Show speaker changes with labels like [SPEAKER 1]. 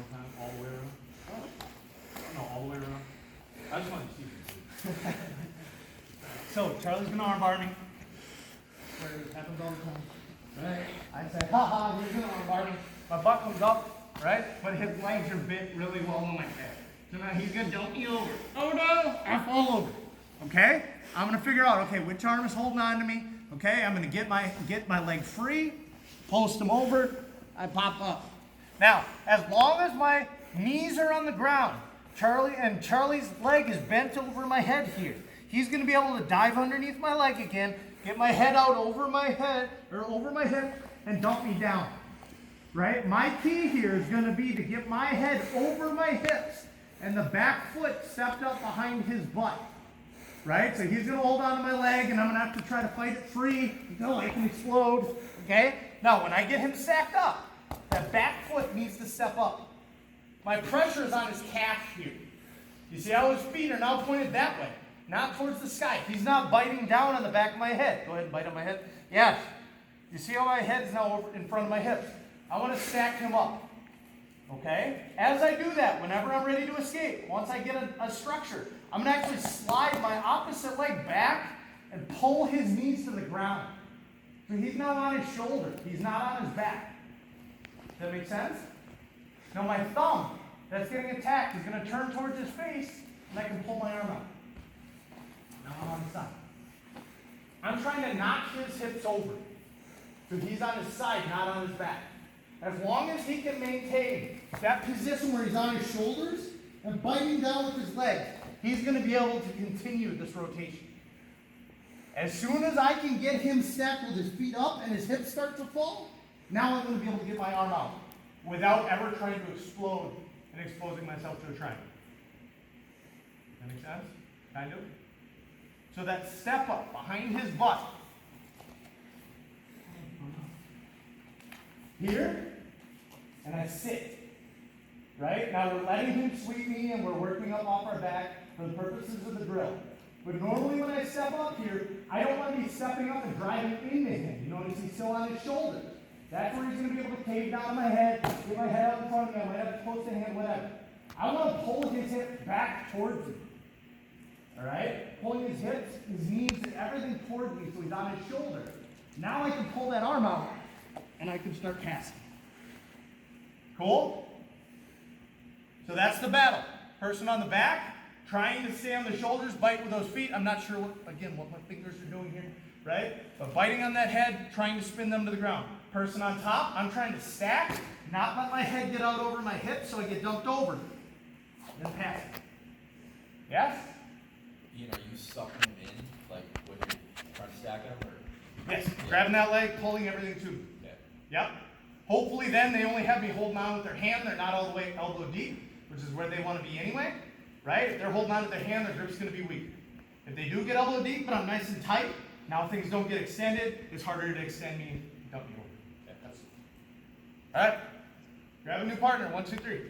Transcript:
[SPEAKER 1] more time, all the way around. Oh. No, all the way around. I just want to see you. So, Charlie's gonna armbar me. It happens all the time. Right? I say, haha, he's gonna armbar me. My butt comes up, right? But his legs are bit really well on my head. So now he's gonna dump me over. Oh no! I fall over. Okay? I'm gonna figure out, okay, which arm is holding on to me. Okay, I'm gonna get my leg free, post him over, I pop up. Now, as long as my knees are on the ground, Charlie's leg is bent over my head here. He's gonna be able to dive underneath my leg again, get my head out over my head, or over my hip, and dump me down. Right? My key here is gonna be to get my head over my hips, and the back foot stepped up behind his butt. Right? So he's going to hold on to my leg, and I'm going to have to try to fight it free until I can explode. Okay? Now, when I get him stacked up, that back foot needs to step up. My pressure is on his calf here. You see how his feet are now pointed that way, not towards the sky. He's not biting down on the back of my head. Go ahead and bite on my head. Yes. You see how my head is now over in front of my hips? I want to stack him up. Okay? As I do that, whenever I'm ready to escape, once I get a structure, I'm going to actually slide my opposite leg back and pull his knees to the ground. So he's not on his shoulder. He's not on his back. Does that make sense? Now my thumb that's getting attacked is going to turn towards his face, and I can pull my arm out. Now I'm on the side. I'm trying to knock his hips over. So he's on his side, not on his back. As long as he can maintain that position where he's on his shoulders and biting down with his legs, he's going to be able to continue this rotation. As soon as I can get him stacked with his feet up and his hips start to fall, now I'm going to be able to get my arm out without ever trying to explode and exposing myself to a triangle. That make sense? Kind of? So that step up behind his butt. Here, and I sit. Right? Now we're letting him sweep me and we're working up off our back for the purposes of the drill. But normally when I step up here, I don't want to be stepping up and driving into him. You notice he's still on his shoulders. That's where he's going to be able to cave down on my head, get my head out in front of me, I might have to post a hand, whatever. I want to pull his hips back towards me. Alright? Pulling his hips, his knees, and everything towards me so he's on his shoulder. Now I can pull that arm out and I can start casting. Cool? So that's the battle. Person on the back, trying to stay on the shoulders, bite with those feet. I'm not sure what my fingers are doing here, right? But biting on that head, trying to spin them to the ground. Person on top, I'm trying to stack, not let my head get out over my hips so I get dumped over. Then pass it. Yes?
[SPEAKER 2] Ian, are you sucking them in, like when you're trying to stack them, or?
[SPEAKER 1] Yes. Yeah. Grabbing that leg, pulling everything to me.
[SPEAKER 2] Yeah.
[SPEAKER 1] Yep. Hopefully then they only have me holding on with their hand. They're not all the way elbow deep, which is where they want to be anyway, right? If they're holding on with their hand, their grip's going to be weak. If they do get elbow deep, but I'm nice and tight, now things don't get extended, it's harder to extend me and dump me over.
[SPEAKER 2] Yeah, that's
[SPEAKER 1] all right? Grab a new partner, 1, 2, 3.